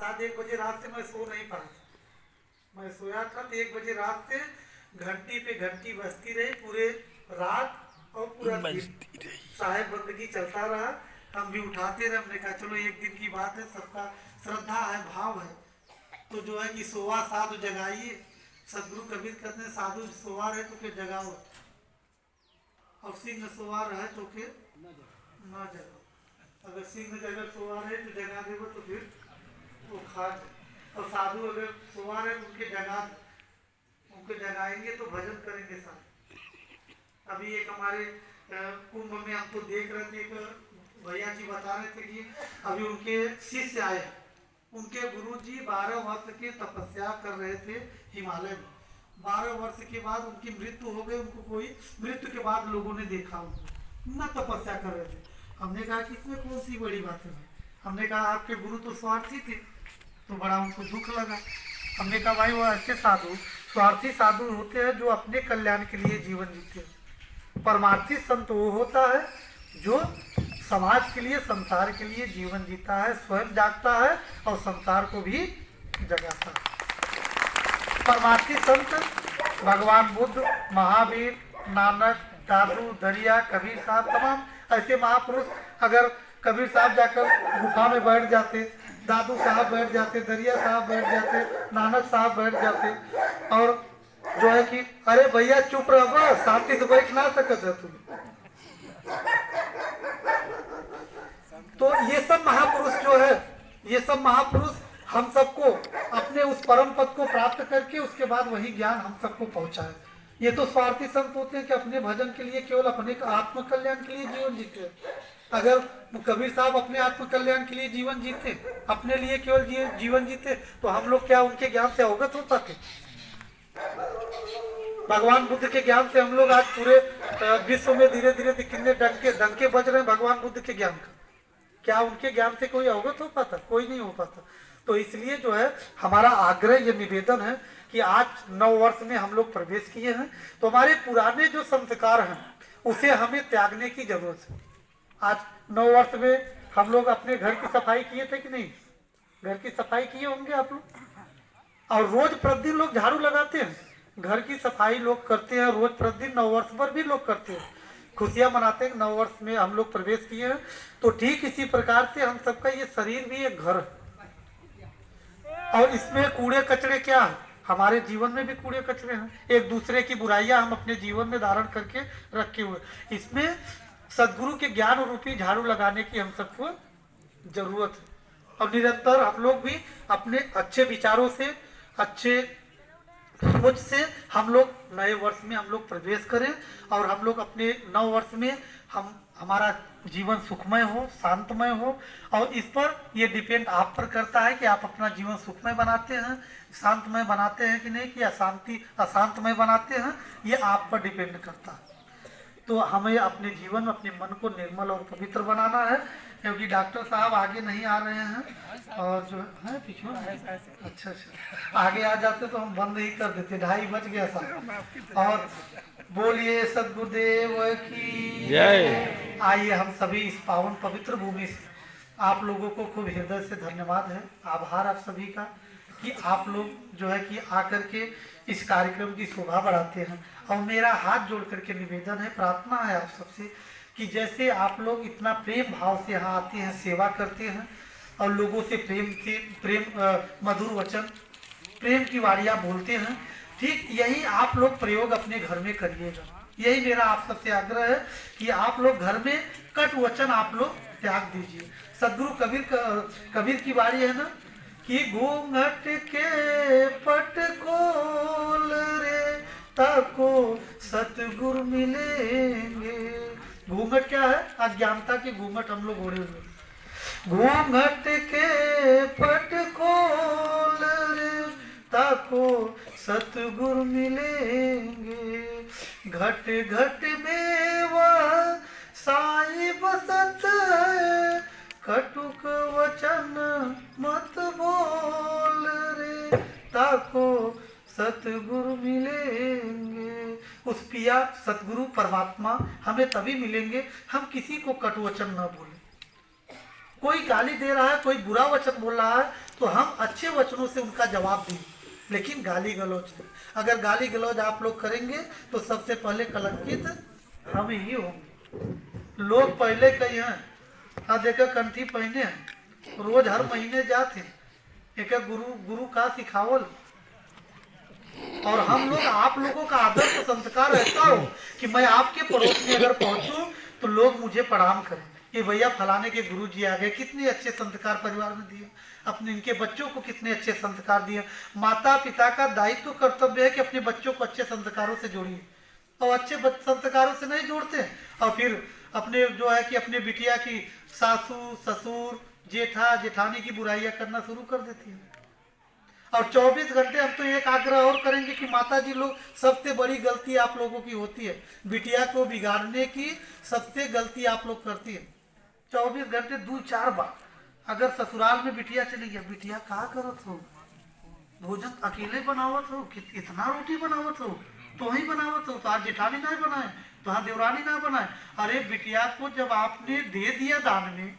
शायद 1 बजे रात से मैं सो नहीं पाया था। मैं सोया था तो 1 बजे रात से घंटी पे घंटी बजती रही पूरे रात और पूरा दिन साहेब बंदगी चलता रहा। हम भी उठाते रहे। हमने कहा चलो एक दिन की बात है, सबका श्रद्धा है, भाव है, तो जो है कि सोवा साधु जगाइए। सदगुरु कबीर कहते हैं साधु सोवा रहे तो फिर जगाओ, और सिंह सोवा रहे तो फिर न जगाओ। अगर सिंह जगह सोवा रहे तो जगा देवो तो फिर वो खा जाए, और साधु अगर सोवा रहे तो उनके जगाएंगे तो भजन करेंगे सारे। अभी एक हमारे कुंभ में हम तो देख रहे थे, एक भैया जी बता रहे थे कि अभी उनके शिष्य आए, उनके गुरुजी 12 वर्ष की तपस्या कर रहे थे हिमालय में। 12 वर्ष के बाद उनकी मृत्यु हो गई। उनको कोई मृत्यु के बाद लोगों ने देखा, उनको न तपस्या कर रहे थे। हमने कहा कि इसमें कौन सी बड़ी बात है। हमने कहा आपके गुरु तो स्वार्थी थे, तो बड़ा उनको दुख लगा। हमने कहा भाई वो ऐसे साधु स्वार्थी साधु होते हैं जो अपने कल्याण के लिए जीवन जीते हैं। परमार्थी संत वो होता है जो समाज के लिए संसार के लिए जीवन जीता है, स्वयं जागता है और संसार को भी जगाता है। परमार्थी संत भगवान बुद्ध, महावीर, नानक, दादू, दरिया, कबीर साहब, तमाम ऐसे महापुरुष। अगर कबीर साहब जाकर गुफा में बैठ जाते, दादू साहब बैठ जाते, दरिया साहब बैठ जाते, नानक साहब बैठ जाते, और जो है कि अरे भैया चुप रहो, शांति से बैठ ना सकते है तुम। तो ये सब महापुरुष जो है, ये सब महापुरुष हम सबको अपने उस परम पद को प्राप्त करके उसके बाद वही ज्ञान हम सबको पहुंचाए। ये तो स्वार्थी संत होते हैं कि अपने भजन के लिए, केवल अपने आत्म कल्याण के लिए जीवन जीते हैं। अगर कबीर साहब अपने आत्म कल्याण के लिए जीवन जीते, अपने लिए केवल जीवन जीते, तो हम लोग क्या उनके ज्ञान से अवगत हो पाते? भगवान बुद्ध के ज्ञान से हम लोग आज पूरे विश्व में धीरे धीरे कितने डंके बज रहे हैं भगवान बुद्ध के ज्ञान का। क्या उनके ज्ञान से कोई अवगत हो पाता? कोई नहीं हो पाता। तो इसलिए जो है हमारा आग्रह, ये निवेदन है कि आज 9 वर्ष में हम लोग प्रवेश किए हैं, तो हमारे पुराने जो संस्कार हैं उसे हमें त्यागने की जरूरत है। आज 9 वर्ष में हम लोग अपने घर की सफाई किए थे कि नहीं? घर की सफाई किए होंगे आप लोग, और रोज प्रतिदिन लोग झाड़ू लगाते हैं, घर की सफाई लोग करते हैं रोज प्रतिदिन। 9 वर्ष पर भी लोग करते हैं, खुशियां मनाते हैं। 9 वर्ष में हम लोग प्रवेश किए हैं, तो ठीक इसी प्रकार से हम सबका ये शरीर भी एक घर है, और इसमें कूड़े कचरे क्या है? हमारे जीवन में भी कूड़े कचरे हैं। एक दूसरे की बुराइयां हम अपने जीवन में धारण करके रखे हुए। इसमें सदगुरु के ज्ञान रूपी झाड़ू लगाने की हम सबको जरूरत है, और निरंतर हम लोग भी अपने अच्छे विचारों से, अच्छे सोच से हम लोग नए वर्ष में हम लोग प्रवेश करें, और हम लोग अपने 9 वर्ष में हमारा जीवन सुखमय हो, शांतमय हो। और इस पर ये डिपेंड आप पर करता है कि आप अपना जीवन सुखमय बनाते हैं, शांतमय बनाते हैं कि नहीं, कि अशांतमय बनाते हैं, ये आप पर डिपेंड करता है। तो हमें अपने जीवन, अपने मन को निर्मल और पवित्र बनाना है, क्योंकि डॉक्टर साहब आगे नहीं आ रहे हैं, और जो है पीछे अच्छा आगे आ जाते तो हम बंद ही कर देते। 2:30 बज गया साहब। और बोलिए सद्गुरुदेव की जय। आइए हम सभी इस पावन पवित्र भूमि से आप लोगों को खूब हृदय से धन्यवाद है, आभार आप सभी का, कि आप लोग जो है कि आकर के इस कार्यक्रम की शोभा बढ़ाते हैं। और मेरा हाथ जोड़ करके निवेदन है, प्रार्थना है आप सबसे, कि जैसे आप लोग इतना प्रेम भाव से यहाँ आते हैं, सेवा करते हैं, और लोगों से प्रेम मधुर वचन, प्रेम की वाणियाँ बोलते हैं, ठीक यही आप लोग प्रयोग अपने घर में करिएगा। यही मेरा आप सबसे आग्रह है कि आप लोग घर में कट वचन आप लोग त्याग दीजिए। सदगुरु कबीर की वाणी है ना, कि घूंघट के पट खोल रे ताको सतगुरु मिलेंगे। घूंघट क्या है? अज्ञानता की घूंघट हम लोग ओढ़े हुए। घूंघट के पट खोल रे ताको सतगुरु मिलेंगे, घट घट में वह साई बसत है, कटुक वचन मत बोल रे ताको सतगुरु मिलेंगे। उस पिया सतगुरु परमात्मा हमें तभी मिलेंगे हम किसी को कटु वचन न बोले। कोई गाली दे रहा है, कोई बुरा वचन बोल रहा है, तो हम अच्छे वचनों से उनका जवाब दें, लेकिन गाली गलौज से। अगर गाली गलौज आप लोग करेंगे तो सबसे पहले कलंकित हम ही होंगे। लोग पहले कई हैं, देखा कंठी पहने हैं, रोज हर महीने जाते, एक गुरु का सिखावल। और हम लोग आप लोगों का आदर्श संस्कार ऐसा हो कि मैं आपके पड़ोस में अगर पहुंचूं तो लोग मुझे प्रणाम करें, ये भैया फलाने के गुरु जी आ गए, कितने अच्छे संस्कार परिवार में दिए, अपने इनके बच्चों को कितने अच्छे संस्कार दिए। माता पिता का दायित्व कर्तव्य है कि अपने बच्चों को अच्छे संस्कारों से जोड़िए, और अच्छे संस्कारों से नहीं जोड़ते और फिर अपने जो है कि अपने बिटिया की सासू ससुर जेठा जेठानी की बुराइयां करना शुरू कर देती है। और 24 घंटे हम तो एक आग्रह और करेंगे कि माता जी लोग, सबसे बड़ी गलती आप लोगों की होती है, बिटिया को बिगाड़ने की सबसे गलती आप लोग करती है। 24 घंटे 2-4 बार अगर ससुराल में बिटिया चली गया, बिटिया कहा करत हो, भोजन अकेले बनावत हो, इतना रोटी बनावत हो, तो ही बनावत हो, तो आज जेठानी ना बनाए, तो हाँ देवरानी ना बनाए। अरे बिटिया को जब आपने दे दिया दान में,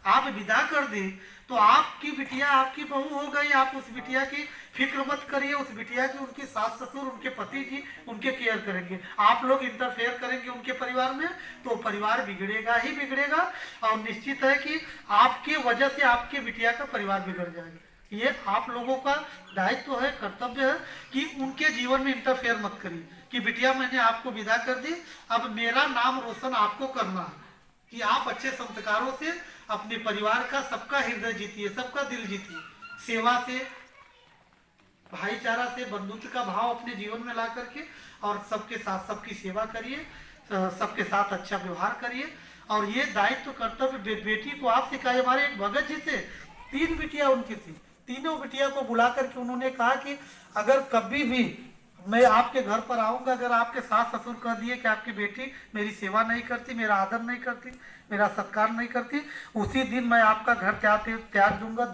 आप विदा कर दे, तो आपकी बिटिया आपकी बहू हो गई। आप उस बिटिया की फिक्र मत करिए, उस बिटिया की उनकी सास ससुर उनके पति जी उनके केयर करेंगे। आप लोग इंटरफेयर करेंगे उनके परिवार में तो परिवार बिगड़ेगा ही बिगड़ेगा, और निश्चित है कि आपके वजह से आपके बिटिया का परिवार बिगड़ जाएगा। ये आप लोगों का दायित्व है, कर्तव्य है कि उनके जीवन में इंटरफेयर मत करिए कि बिटिया मैंने आपको विदा कर दी, अब मेरा नाम रोशन आपको करना है कि आप अच्छे संस्कारों से अपने परिवार का सबका हृदय जीतिए, सबका दिल जीतिए, सेवा से, भाईचारा से, बंधुत्व का भाव अपने जीवन में ला करके, और सबके साथ सबकी सेवा करिए, सबके साथ अच्छा व्यवहार करिए। और ये दायित्व कर्तव्य बेटी को आप सिखाए। हमारे एक भगत जी थे, 3 बिटिया उनकी थी, तीनों बिटिया को बुला करके उन्होंने कहा कि अगर कभी भी मैं आपके घर पर आऊंगा, अगर आपके सास ससुर कह दिए कि आपकी बेटी मेरी सेवा नहीं करती, मेरा आदर नहीं करती, मेरा सत्कार नहीं करती, उसी दिन मैं आपका घर त्याग दूंगा,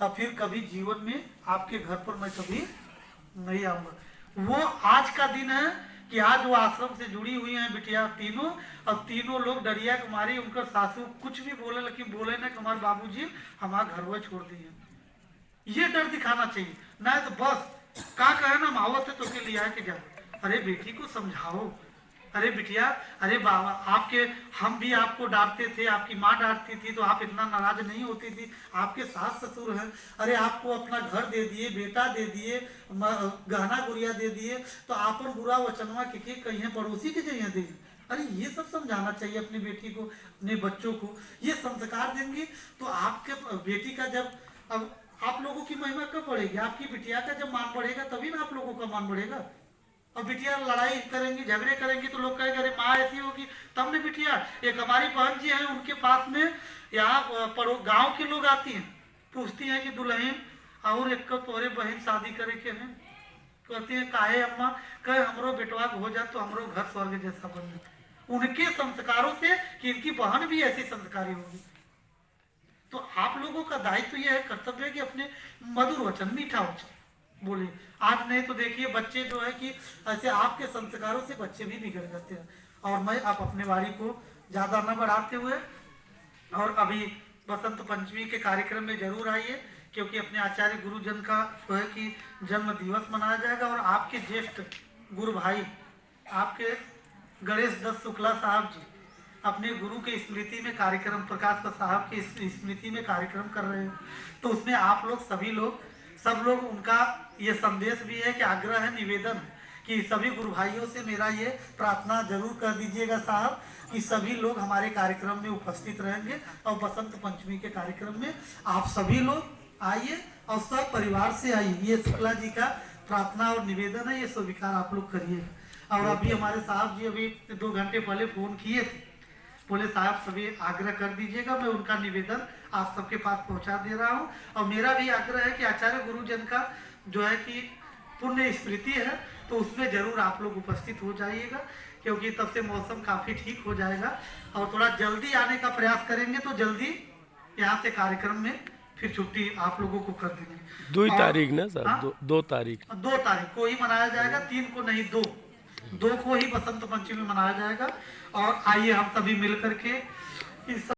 और फिर कभी जीवन में आपके घर पर मैं कभी नहीं आऊंगा। वो आज का दिन है कि आज वो आश्रम से जुड़ी हुई हैं बिटिया तीनों, और तीनों लोग डरिया कुमारी, उनका सासू कुछ भी बोले, लेकिन बोले ना कि हमारे बाबूजी हमारा घर वो छोड़ दिए। ये डर दिखाना चाहिए, ना तो बस का कहे ना मावत है तो के लिए आके जाओ। अरे बेटी को समझाओ, अरे बिटिया, अरे बाबा आपके, हम भी आपको डांटते थे, आपकी माँ डांटती थी तो आप इतना नाराज नहीं होती थी, आपके सास ससुर हैं, अरे आपको अपना घर दे दिए, बेटा दे दिए, गहना गुड़िया दे दिए, तो आपन बुरा वचनवा के कहीं पड़ोसी के जगह दे। अरे ये सब समझाना चाहिए अपनी बेटी को, अपने बच्चों को। ये संस्कार देंगे तो आपके बेटी का जब, अब आप लोगों की महिमा कब बढ़ेगी, आपकी बिटिया का जब मान बढ़ेगा तभी ना आप लोगों का मान बढ़ेगा। और बिटिया लड़ाई करेंगी, झगड़े करेंगी तो लोग कहेंगे अरे माँ ऐसी होगी तब ने बिटिया। एक हमारी बहन जी हैं, उनके पास में यहाँ गांव के लोग आती हैं, पूछती हैं कि दुल्हन और एक तोरे बहन शादी करे के हैं, कहती है काहे अम्मा, कहे हमरो बेटवा हो जाए तो हमरो घर स्वर्ग जैसा बन जाए। उनके संस्कारों से कि इनकी बहन भी ऐसी संस्कारी होगी। तो आप लोगों का दायित्व यह है, कर्तव्य है कि अपने मधुर वचन, मीठा वचन बोले। आज नहीं तो देखिए बच्चे जो है कि ऐसे आपके संस्कारों से बच्चे भी बिगड़ जाते हैं। और मैं आप अपने वारी को ज़्यादा न बढ़ाते हुए, और अभी बसंत पंचमी के कार्यक्रम में जरूर आइए, क्योंकि अपने आचार्य गुरुजन का जो है कि जन्म दिवस मनाया जाएगा। और आपके ज्येष्ठ गुरु भाई, आपके गणेश दत्त शुक्ला साहब जी अपने गुरु के स्मृति में कार्यक्रम, प्रकाश साहब के स्मृति में कार्यक्रम कर रहे हैं, तो उसमें आप लोग सभी लोग, सब लोग, उनका ये संदेश भी है कि आग्रह है, निवेदन है कि सभी गुरु भाइयों से मेरा ये प्रार्थना जरूर कर दीजिएगा साहब कि सभी लोग हमारे कार्यक्रम में उपस्थित रहेंगे। और बसंत पंचमी के कार्यक्रम में आप सभी लोग आइए और सब परिवार से आइए। ये शुक्ला जी का प्रार्थना और निवेदन है, ये स्वीकार आप लोग करिएगा। और अभी हमारे साहब जी अभी 2 घंटे पहले फोन किए थे, बोले साहब सभी आग्रह कर दीजिएगा, मैं उनका निवेदन आप सबके पास पहुंचा दे रहा हूं। और मेरा भी आग्रह है कि आचार्य गुरुजन का जो है कि पुण्य स्मृति है, तो उसमें जरूर आप लोग उपस्थित हो जाइएगा, क्योंकि तब से मौसम काफी ठीक हो जाएगा। और थोड़ा जल्दी आने का प्रयास करेंगे तो जल्दी यहाँ से कार्यक्रम में फिर छुट्टी आप लोगों को कर देंगे। 2 तारीख ना सर, 2 तारीख 2 तारीख को ही मनाया जाएगा, 3 को नहीं, 2 को ही बसंत पंचमी मनाया जाएगा। और आइए हम सभी मिल करके इस